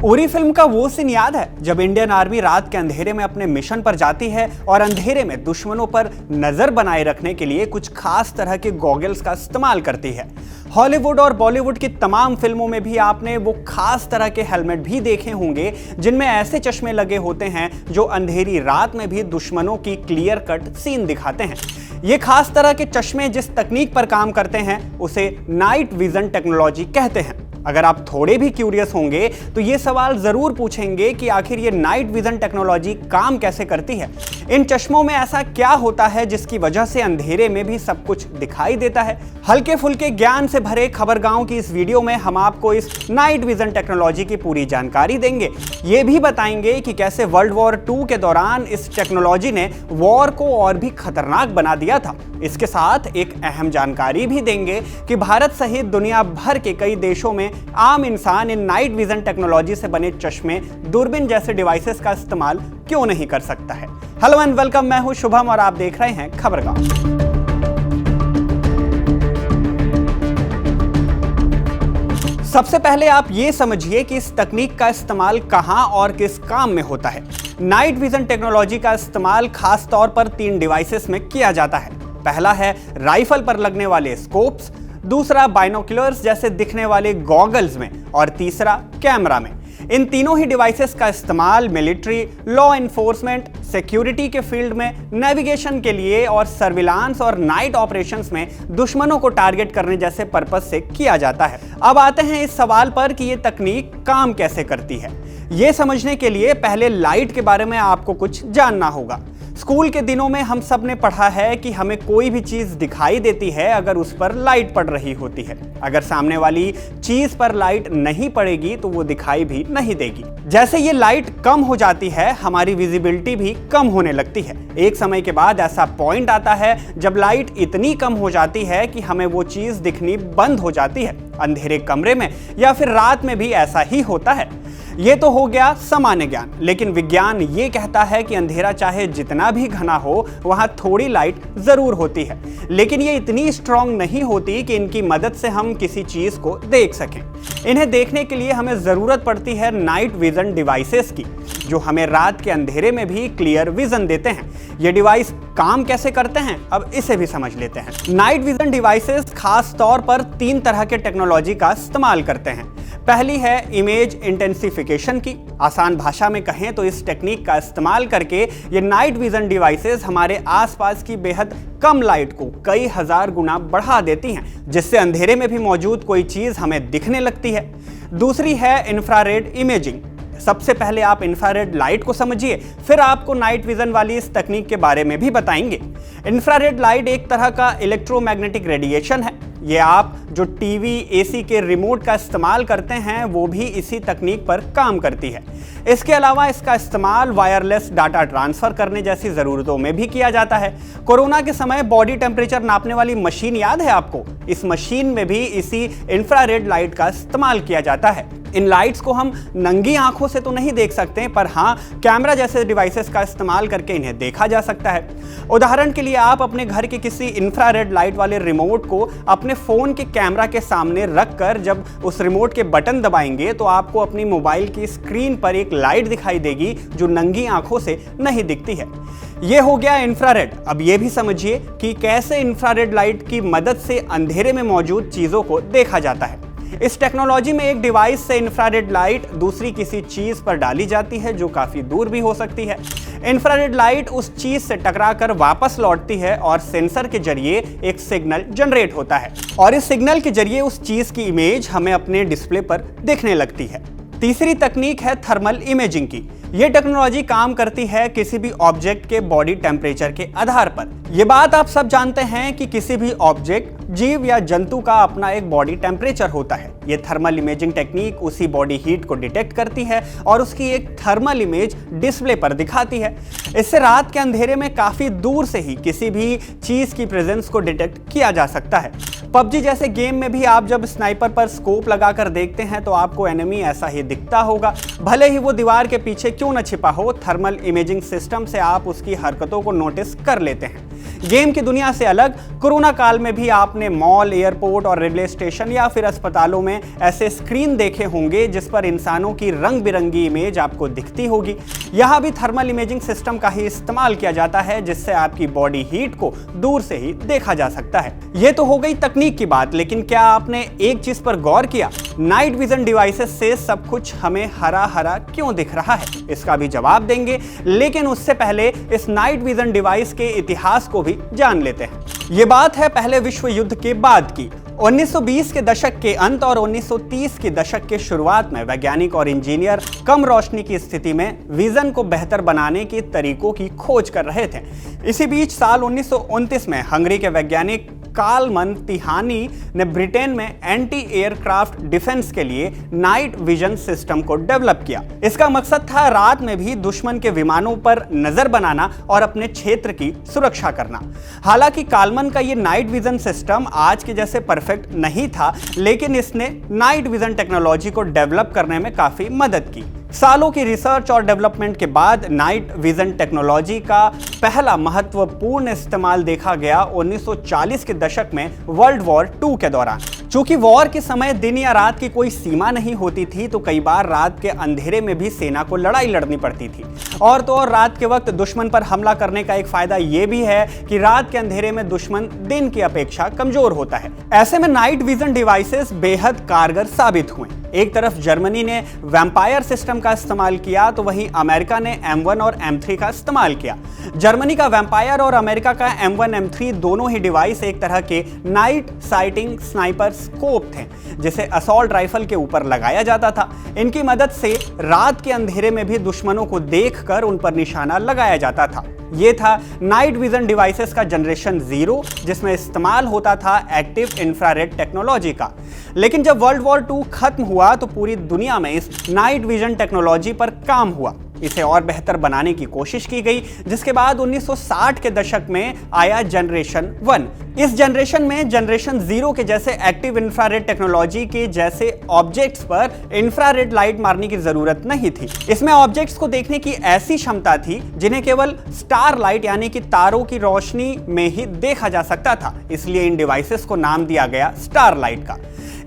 Uri film का वो scene याद है जब इंडियन आर्मी रात के अंधेरे में अपने मिशन पर जाती है और अंधेरे में दुश्मनों पर नजर बनाए रखने के लिए कुछ खास तरह के गॉगल्स का इस्तेमाल करती है। हॉलीवुड और बॉलीवुड की तमाम फिल्मों में भी आपने वो खास तरह के हेलमेट भी देखे होंगे जिनमें ऐसे चश्मे लगे होते हैं जो अंधेरी रात में भी दुश्मनों की क्लियर कट सीन दिखाते हैं। ये खास तरह के चश्मे जिस तकनीक पर काम करते हैं उसे नाइट विजन टेक्नोलॉजी कहते हैं। अगर आप थोड़े भी क्यूरियस होंगे तो ये सवाल जरूर पूछेंगे कि आखिर ये नाइट विजन टेक्नोलॉजी काम कैसे करती है। इन चश्मों में ऐसा क्या होता है जिसकी वजह से अंधेरे में भी सब कुछ दिखाई देता है। हल्के फुल्के ज्ञान से भरे खबरगांव की इस वीडियो में हम आपको इस नाइट विजन टेक्नोलॉजी की पूरी जानकारी देंगे। ये भी बताएंगे कि कैसे वर्ल्ड वॉर 2 के दौरान इस टेक्नोलॉजी ने वॉर को और भी खतरनाक बना दिया था। इसके साथ एक अहम जानकारी भी देंगे कि भारत सहित दुनिया भर के कई देशों में आम इंसान इन नाइट विजन टेक्नोलॉजी से बने चश्मे, दूरबीन जैसे डिवाइसेस का इस्तेमाल क्यों नहीं कर सकता है। हेलो एंड वेलकम, मैं हूं शुभम और आप देख रहे हैं खबरगांव। सबसे पहले आप ये समझिए कि इस तकनीक का इस्तेमाल कहां और किस काम में होता है। नाइट विजन टेक्नोलॉजी का इस्तेमाल खास तौर पर 3 डिवाइसेस में किया जाता है। पहला है राइफल पर लगने वाले स्कोप्स, दूसरा बाइनोकुलर्स जैसे दिखने वाले गॉगल्स में और तीसरा कैमरा में। इन तीनों ही डिवाइसेस का इस्तेमाल मिलिट्री, लॉ एनफोर्समेंट, सिक्योरिटी के फील्ड में, नेविगेशन के लिए और सर्विलांस और नाइट ऑपरेशंस में दुश्मनों को टारगेट करने जैसे पर्पस से किया जाता है। अब आते हैं इस सवाल पर कि ये तकनीक काम कैसे करती है। ये समझने के लिए पहले लाइट के बारे में आपको कुछ जानना होगा। स्कूल के दिनों में हम सब ने पढ़ा है कि हमें कोई भी चीज दिखाई देती है अगर उस पर लाइट पड़ रही होती है। अगर सामने वाली चीज पर लाइट नहीं पड़ेगी तो वो दिखाई भी नहीं देगी। जैसे ये लाइट कम हो जाती है हमारी विजिबिलिटी भी कम होने लगती है। एक समय के बाद ऐसा पॉइंट आता है जब लाइट इतनी कम हो जाती है कि हमें वो चीज दिखनी बंद हो जाती है। अंधेरे कमरे में या फिर रात में भी ऐसा ही होता है। ये तो हो गया सामान्य ज्ञान, लेकिन विज्ञान ये कहता है कि अंधेरा चाहे जितना भी घना हो वहां थोड़ी लाइट जरूर होती है, लेकिन ये इतनी स्ट्रांग नहीं होती कि इनकी मदद से हम किसी चीज को देख सकें। इन्हें देखने के लिए हमें जरूरत पड़ती है नाइट विजन डिवाइसेस की, जो हमें रात के अंधेरे में भी क्लियर विजन देते हैं। ये डिवाइस काम कैसे करते हैं, अब इसे भी समझ लेते हैं। नाइट विजन डिवाइसेस खास तौर पर 3 तरह के टेक्नोलॉजी का इस्तेमाल करते हैं। पहली है इमेज इंटेंसिफिकेशन की। आसान भाषा में कहें तो इस टेक्निक का इस्तेमाल करके ये नाइट विजन डिवाइसेस हमारे आसपास की बेहद कम लाइट को कई हजार गुना बढ़ा देती हैं, जिससे अंधेरे में भी मौजूद कोई चीज हमें दिखने लगती है। दूसरी है इंफ्रारेड इमेजिंग। सबसे पहले आप इंफ्रारेड लाइट को समझिए, फिर आपको नाइट विजन वाली इस तकनीक के बारे में भी बताएंगे। इंफ्रारेड लाइट एक तरह का इलेक्ट्रोमैग्नेटिक रेडिएशन है। ये आप जो टीवी, एसी के रिमोट का इस्तेमाल करते हैं वो भी इसी तकनीक पर काम करती है। इसके अलावा इसका इस्तेमाल वायरलेस डाटा ट्रांसफर करने जैसी ज़रूरतों में भी किया जाता है। कोरोना के समय बॉडी टेम्परेचर नापने वाली मशीन याद है आपको? इस मशीन में भी इसी इंफ्रारेड लाइट का इस्तेमाल किया जाता है। इन लाइट्स को हम नंगी आंखों से तो नहीं देख सकते, पर हाँ कैमरा जैसे डिवाइसेस का इस्तेमाल करके इन्हें देखा जा सकता है। उदाहरण के लिए आप अपने घर के किसी इंफ्रारेड लाइट वाले रिमोट को अपने फ़ोन के कैमरा के सामने रखकर जब उस रिमोट के बटन दबाएंगे तो आपको अपनी मोबाइल की स्क्रीन पर एक लाइट दिखाई देगी जो नंगी आंखों से नहीं दिखती है। ये हो गया इंफ्रारेड। अब ये भी समझिए कि कैसे इंफ्रारेड लाइट की मदद से अंधेरे में मौजूद चीज़ों को देखा जाता है। इस टेक्नोलॉजी में एक डिवाइस से इंफ्रारेड लाइट दूसरी किसी चीज पर डाली जाती है जो काफी दूर भी हो सकती है। इंफ्रारेड लाइट उस चीज से टकराकर वापस लौटती है और सेंसर के जरिए एक सिग्नल जनरेट होता है और इस सिग्नल के जरिए उस चीज की इमेज हमें अपने डिस्प्ले पर दिखने लगती है। तीसरी तकनीक है थर्मल इमेजिंग की। यह टेक्नोलॉजी काम करती है किसी भी ऑब्जेक्ट के बॉडी टेम्परेचर के आधार पर। यह बात आप सब जानते हैं कि किसी भी ऑब्जेक्ट, जीव या जंतु का अपना एक बॉडी टेम्परेचर होता है। यह थर्मल इमेजिंग टेक्निक उसी बॉडी हीट को डिटेक्ट करती है और उसकी एक थर्मल इमेज डिस्प्ले पर दिखाती है। इससे रात के अंधेरे में काफी दूर से ही किसी भी चीज की प्रेजेंस को डिटेक्ट किया जा सकता है। पबजी जैसे गेम में भी आप जब स्नाइपर पर स्कोप लगाकर देखते हैं तो आपको एनिमी ऐसा ही दिखता होगा, भले ही वो दीवार के पीछे क्यों न छिपा हो। थर्मल इमेजिंग सिस्टम से आप उसकी हरकतों को नोटिस कर लेते हैं। गेम की दुनिया से अलग, कोरोना काल में भी आपने मॉल, एयरपोर्ट और रेलवे स्टेशन या फिर अस्पतालों में ऐसे स्क्रीन देखे होंगे जिस पर इंसानों की रंग बिरंगी इमेज आपको दिखती होगी। यहाँ भी थर्मल इमेजिंग सिस्टम का ही इस्तेमाल किया जाता है, जिससे आपकी बॉडी हीट को दूर से ही देखा जा सकता है। ये तो हो गई तकनीक की बात, लेकिन क्या आपने एक चीज पर गौर किया? नाइट विजन डिवाइसेस से सब कुछ हमें हरा हरा क्यों दिख रहा है? इसका भी जवाब देंगे, लेकिन उससे पहले इस नाइट विजन डिवाइस के इतिहास को भी जान लेते हैं। ये बात है पहले विश्व युद्ध के बाद की। 1920 के दशक के अंत और 1930 के दशक के शुरुआत में वैज्ञानिक और इंजीनियर कम रोशनी की स्थिति में विजन को बेहतर बनाने के तरीकों की खोज कर रहे थे। इसी बीच साल 1929 में हंगरी के वैज्ञानिक कार्ल तिहानी ने ब्रिटेन में एंटी एयरक्राफ्ट डिफेंस के लिए नाइट विजन सिस्टम को डेवलप किया। इसका मकसद था रात में भी दुश्मन के विमानों पर नजर बनाना और अपने क्षेत्र की सुरक्षा करना। हालांकि कार्लमन का ये नाइट विजन सिस्टम आज के जैसे परफेक्ट नहीं था, लेकिन इसने नाइट विजन टेक्नोलॉजी को डेवलप करने में काफी मदद की। सालों की रिसर्च और डेवलपमेंट के बाद नाइट विजन टेक्नोलॉजी का पहला महत्वपूर्ण इस्तेमाल देखा गया 1940 के दशक में वर्ल्ड वॉर 2 के दौरान। चूंकि वॉर के समय दिन या रात की कोई सीमा नहीं होती थी, तो कई बार रात के अंधेरे में भी सेना को लड़ाई लड़नी पड़ती थी। और तो और रात के वक्त दुश्मन पर हमला करने का एक फायदा यह भी है कि रात के अंधेरे में दुश्मन दिन की अपेक्षा कमजोर होता है। ऐसे में नाइट विजन डिवाइसेस बेहद कारगर साबित हुए। एक तरफ जर्मनी ने वैम्पायर सिस्टम का इस्तेमाल किया, तो वहीं अमेरिका ने M1 और M3 का इस्तेमाल किया। जर्मनी का वैम्पायर और अमेरिका का M1 M3 दोनों ही डिवाइस एक तरह के नाइट साइटिंग स्नाइपर स्कोप थे, जिसे असॉल्ट राइफल के ऊपर लगाया जाता था। इनकी मदद से रात के अंधेरे में भी दुश्मनों को देखकर उन पर निशाना लगाया जाता था। ये था नाइट विजन डिवाइसेस का जनरेशन 0, जिसमें इस्तेमाल होता था एक्टिव इंफ्रारेड टेक्नोलॉजी का। लेकिन जब वर्ल्ड वॉर 2 खत्म हुआ तो पूरी दुनिया में इस नाइट विजन टेक्नोलॉजी पर काम हुआ। इसे और बेहतर बनाने की कोशिश की गई, जिसके बाद 1960 के दशक में आया जनरेशन 1। इस जनरेशन में जनरेशन 0 के जैसे एक्टिव इंफ्रारेड टेक्नोलॉजी के जैसे ऑब्जेक्ट्स पर इंफ्रारेड लाइट मारने की जरूरत नहीं थी। इसमें ऑब्जेक्ट्स को देखने की ऐसी क्षमता थी जिन्हें केवल स्टार लाइट यानी कि तारों की रोशनी में ही देखा जा सकता था। इसलिए इन डिवाइसेस को नाम दिया गया स्टारलाइट का।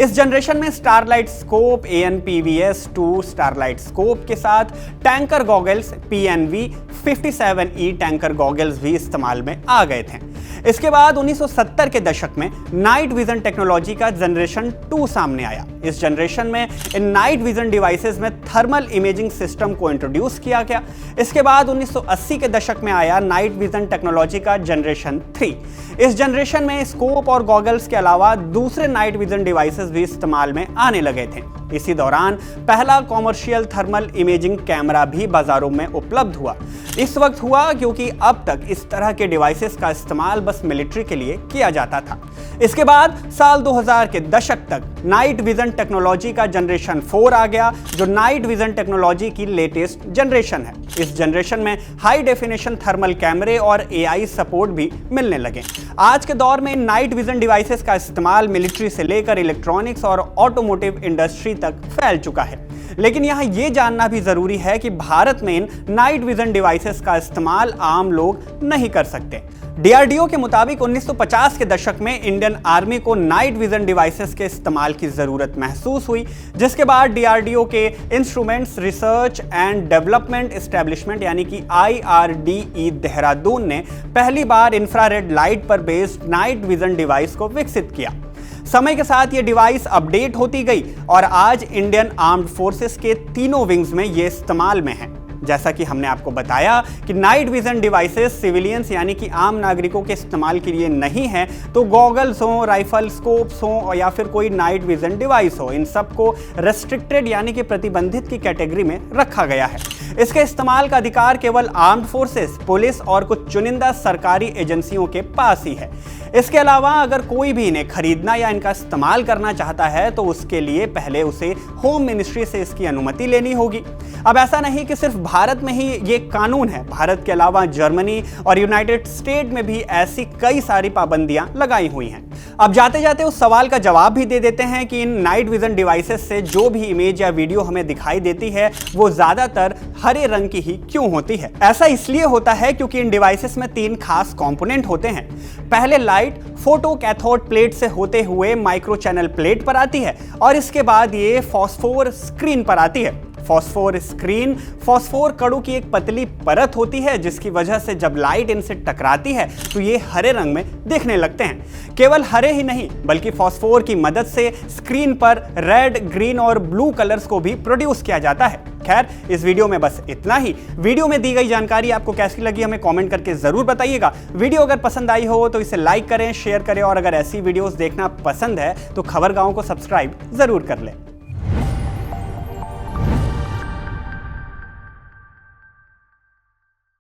इस जनरेशन में starlight scope ANPVS-2 starlight scope के साथ tanker goggles PNV 57E tanker goggles भी इस्तेमाल में आ गए थे। इसके बाद 1970 के दशक में नाइट विजन टेक्नोलॉजी का जनरेशन 2 सामने आया। इस जनरेशन में इन नाइट विजन डिवाइसेस में थर्मल इमेजिंग सिस्टम को इंट्रोड्यूस किया गया। इसके बाद 1980 के दशक में आया नाइट विजन टेक्नोलॉजी का जनरेशन 3। इस जनरेशन में स्कोप और गॉगल्स के अलावा दूसरे नाइट विजन डिवाइसेस भी इस्तेमाल में आने लगे थे। इसी दौरान पहला कॉमर्शियल थर्मल इमेजिंग कैमरा भी बाजारों में उपलब्ध हुआ। इस वक्त हुआ क्योंकि अब तक इस तरह के डिवाइसेस का इस्तेमाल बस मिलिट्री के लिए किया जाता था। इसके बाद साल 2000 के दशक तक नाइट विजन टेक्नोलॉजी का जनरेशन 4 आ गया, जो नाइट विजन टेक्नोलॉजी की लेटेस्ट जनरेशन है। इस जनरेशन में हाई डेफिनेशन थर्मल कैमरे और AI सपोर्ट भी मिलने लगे। आज के दौर में नाइट विजन डिवाइसेस का इस्तेमाल मिलिट्री से लेकर इलेक्ट्रॉनिक्स और ऑटोमोटिव इंडस्ट्री तक फैल चुका है। लेकिन यहाँ ये जानना भी जरूरी है कि भारत में इन नाइट विजन डिवाइसेस का इस्तेमाल आम लोग नहीं कर सकते। DRDO के मुताबिक 1950 के दशक में इंडियन आर्मी को नाइट विजन डिवाइसेस के इस्तेमाल की जरूरत महसूस हुई, जिसके बाद DRDO के instruments research and development establishment यानी कि IRDE देहरादून ने पहली बार इंफ्रारेड लाइट पर बेस्ड नाइट विजन डिवाइस को विकसित किया। समय के साथ ये डिवाइस अपडेट होती गई और आज इंडियन आर्म्ड फोर्सेस के तीनों विंग्स में ये इस्तेमाल में है। जैसा कि हमने आपको बताया कि नाइट विजन डिवाइसेस सिविलियंस यानी कि आम नागरिकों के इस्तेमाल के लिए नहीं है, तो गॉगल्स हो, राइफल स्कोप्स हो या फिर कोई नाइट विजन डिवाइस हो, इन सबको रेस्ट्रिक्टेड यानी कि प्रतिबंधित की कैटेगरी में रखा गया है। इसके इस्तेमाल का अधिकार केवल आर्म्ड फोर्सेस, पुलिस और कुछ चुनिंदा सरकारी एजेंसियों के पास ही है। इसके अलावा अगर कोई भी इन्हें खरीदना या इनका इस्तेमाल करना चाहता है तो उसके लिए पहले उसे होम मिनिस्ट्री से इसकी अनुमति लेनी होगी। अब ऐसा नहीं कि सिर्फ भारत में ही ये कानून है। भारत के अलावा जर्मनी और यूनाइटेड स्टेट में भी ऐसी कई सारी पाबंदियां लगाई हुई हैं। अब जाते जाते उस सवाल का जवाब भी दे देते हैं कि इन नाइट विजन डिवाइसेस से जो भी इमेज या वीडियो हमें दिखाई देती है वो ज्यादातर हरे रंग की ही क्यों होती है। ऐसा इसलिए होता है क्योंकि इन डिवाइसेस में 3 खास कंपोनेंट होते हैं। पहले लाइट फोटो कैथोड प्लेट से होते हुए माइक्रो चैनल प्लेट पर आती है और इसके बाद ये फॉस्फोर स्क्रीन पर आती है। फॉस्फोर स्क्रीन फॉस्फोर कणों की एक पतली परत होती है जिसकी वजह से जब लाइट इनसे टकराती है तो ये हरे रंग में दिखने लगते हैं। केवल हरे ही नहीं बल्कि फॉस्फोर की मदद से स्क्रीन पर रेड, ग्रीन और ब्लू कलर्स को भी प्रोड्यूस किया जाता है। खैर, इस वीडियो में बस इतना ही। वीडियो में दी गई जानकारी आपको कैसी लगी हमें कमेंट करके जरूर बताइएगा। वीडियो अगर पसंद आई हो तो इसे लाइक करें, शेयर करें और अगर ऐसी वीडियोस देखना पसंद है तो खबर गांव को सब्सक्राइब जरूर कर लें।